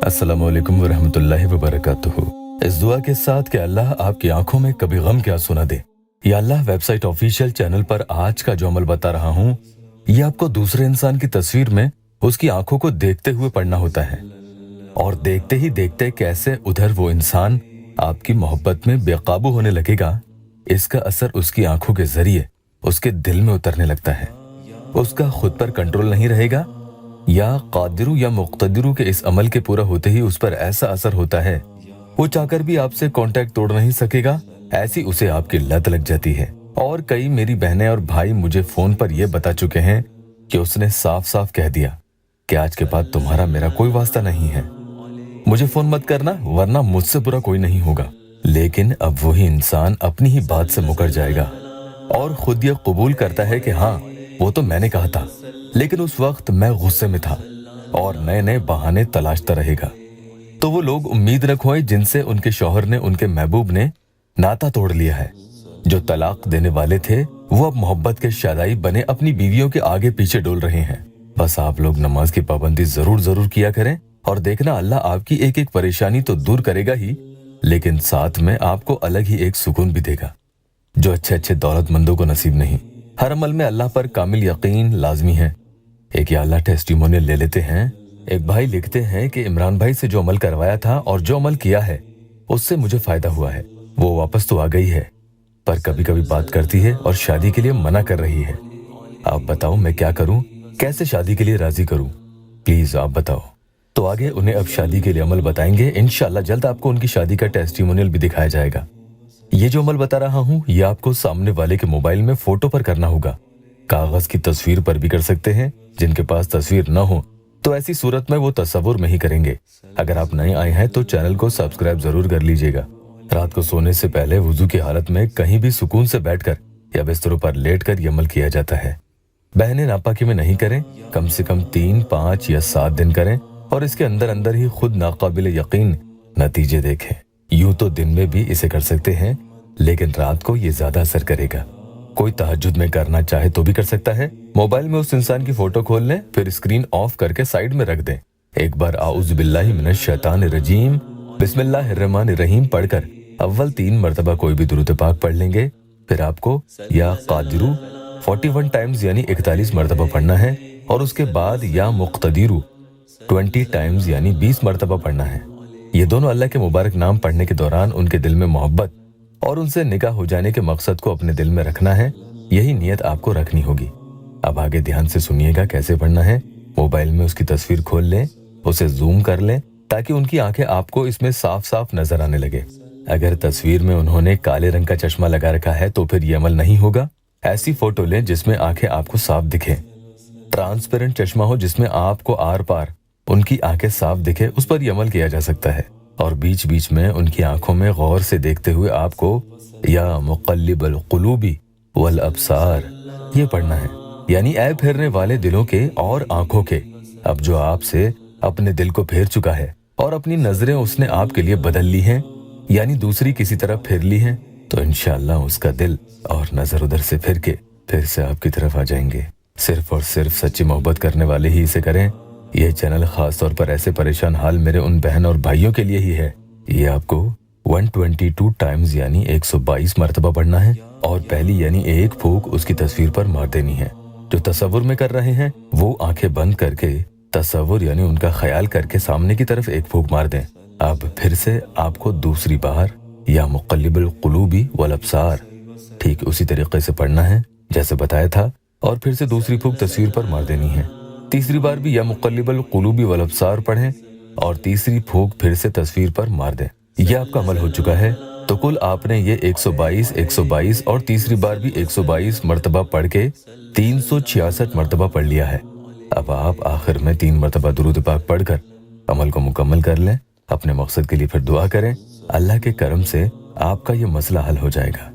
अस्सलामु अलैकुम वरहमतुल्लाहि वबरकातुहू। इस दुआ के साथ कि अल्लाह आपकी आंखों में कभी गम क्या सुना दे। या अल्लाह वेबसाइट ऑफिशियल चैनल पर आज का जो अमल बता रहा हूँ, ये आपको दूसरे इंसान की तस्वीर में उसकी आंखों को देखते हुए पढ़ना होता है, और देखते ही देखते कैसे उधर वो इंसान आपकी मोहब्बत में बेकाबू होने लगेगा, इसका असर उसकी आंखों के जरिए उसके दिल में उतरने लगता है। उसका खुद पर कंट्रोल नहीं रहेगा, या कादिरू या मुक्तदिरू के इस अमल के पूरा होते ही उस पर ऐसा असर होता है, वो चाहकर भी आपसे कांटेक्ट तोड़ नहीं सकेगा, ऐसी उसे आपकी लत लग जाती है। और कई मेरी बहनें और भाई मुझे फोन पर यह बता चुके हैं कि उसने साफ साफ कह दिया कि आज के बाद तुम्हारा मेरा कोई वास्ता नहीं है, मुझे फोन मत करना वरना मुझसे बुरा कोई नहीं होगा। लेकिन अब वही इंसान अपनी ही बात से मुकर जाएगा और खुद ये कबूल करता है कि हाँ, वो तो मैंने कहा था, लेकिन उस वक्त मैं गुस्से में था, और नए नए बहाने तलाशता रहेगा। तो वो लोग उम्मीद न खोएं जिनसे उनके शौहर ने, उनके महबूब ने नाता तोड़ लिया है। जो तलाक देने वाले थे वो अब मोहब्बत के शादाई बने अपनी बीवियों के आगे पीछे डोल रहे हैं। बस आप लोग नमाज की पाबंदी जरूर किया करें, और देखना अल्लाह आपकी एक एक परेशानी तो दूर करेगा ही, लेकिन साथ में आपको अलग ही एक सुकून भी देगा जो अच्छे दौलतमंदों को नसीब नहीं। हर अमल में अल्लाह पर कामिल यकीन लाजमी है। एक या अल्लाह टेस्टिमोनियल ले लेते हैं। एक भाई लिखते हैं कि इमरान भाई से जो अमल करवाया था और जो अमल किया है उससे मुझे फायदा हुआ है। वो वापस तो आ गई है, पर कभी कभी बात करती है और शादी के लिए मना कर रही है। आप बताओ मैं क्या करूं, कैसे शादी के लिए राजी करूं, प्लीज आप बताओ। तो आगे उन्हें अब शादी के लिए अमल बताएंगे। इंशाल्लाह जल्द आपको उनकी शादी का टेस्टिमोनियल भी दिखाया जाएगा। ये जो अमल बता रहा हूँ ये आपको सामने वाले के मोबाइल में फोटो पर करना होगा। कागज की तस्वीर पर भी कर सकते हैं। जिनके पास तस्वीर न हो तो ऐसी सूरत में वो तस्वुर में ही करेंगे। अगर आप नए आए हैं तो चैनल को सब्सक्राइब जरूर कर लीजिएगा। रात को सोने से पहले वुजू की हालत में कहीं भी सुकून से बैठकर या बिस्तरों पर लेटकर ये अमल किया जाता है। बहनें नापाकी में नहीं करें, कम से कम 3, 5 या 7 दिन करें, और इसके अंदर अंदर ही खुद नाकाबिल यकीन नतीजे देखें। यूं तो दिन में भी इसे कर सकते हैं, लेकिन रात को ये ज्यादा असर करेगा। कोई तहज्जुद में करना चाहे तो भी कर सकता है। मोबाइल में उस इंसान की फोटो खोल लें, फिर स्क्रीन ऑफ करके साइड में रख दें। एक बार आउज़ु बिल्लाहि मिनश शैतानिर रजीम बिस्मिल्लाहिर्रहमानिर्रहीम पढ़कर अव्वल 3 मरतबा कोई भी दुरूद पाक पढ़ लेंगे। फिर आपको या कादिरू 41 टाइम्स यानी 41 मरतबा पढ़ना है, और उसके बाद या मुक्तदिरू 20 टाइम्स यानी 20 मरतबा पढ़ना है। ये दोनों अल्लाह के मुबारक नाम पढ़ने के दौरान उनके दिल में मोहब्बत और उनसे निकाह हो जाने के मकसद को अपने दिल में रखना है। यही नियत आपको रखनी होगी। अब आगे ध्यान से सुनिएगा कैसे पढ़ना है। मोबाइल में उसकी तस्वीर खोल लें, उसे जूम कर लें ताकि उनकी आंखें आपको इसमें साफ साफ नजर आने लगे। अगर तस्वीर में उन्होंने काले रंग का चश्मा लगा रखा है तो फिर ये अमल नहीं होगा। ऐसी फोटो लें जिसमें आंखें आपको साफ दिखे। ट्रांसपेरेंट चश्मा हो जिसमें आपको आर पार उनकी आंखें साफ दिखे, उस पर यह अमल किया जा सकता है। और बीच बीच में उनकी आंखों में गौर से देखते हुए आपको या मुक़ल्लिबल क़ुलूबी वल अब्सार ये पढ़ना है, यानी ऐ फेरने वाले दिलों के और आंखों के। अब जो आपसे अपने दिल को फेर चुका है और अपनी नजरें उसने आपके लिए बदल ली हैं, यानी दूसरी किसी तरफ फेर ली हैं, तो इंशाअल्लाह उसका दिल और नजर उधर से फिर के फिर से आपकी तरफ आ जाएंगे। सिर्फ और सिर्फ सच्ची मोहब्बत करने वाले ही इसे करें। यह चैनल खास तौर पर ऐसे परेशान हाल मेरे उन बहन और भाइयों के लिए ही है। ये आपको 122 टाइम्स यानी 122 मरतबा पढ़ना है, और पहली यानी एक फूंक उसकी तस्वीर पर मार देनी है। जो तसव्वुर में कर रहे हैं वो आंखें बंद करके तसव्वुर यानी उनका ख्याल करके सामने की तरफ एक फूंक मार दें। अब फिर से आपको दूसरी बार या मुक़ल्लिबुल क़ुलूबी वल अब्सार ठीक उसी तरीके से पढ़ना है जैसे बताया था, और फिर से दूसरी फूंक तस्वीर पर मार देनी है। तीसरी बार भी या मुक़ल्लिबुल क़ुलूबी वल अब्सार पढ़ें और तीसरी फूंक फिर से तस्वीर पर मार दें। यह आपका अमल हो चुका है। तो कुल आपने ये 122 और तीसरी बार भी 122 मरतबा पढ़ के 366 मरतबा पढ़ लिया है। अब आप आखिर में 3 मरतबा दुरूद पाक पढ़कर अमल को मुकम्मल कर लें। अपने मकसद के लिए फिर दुआ करें। अल्लाह के करम से आपका ये मसला हल हो जाएगा।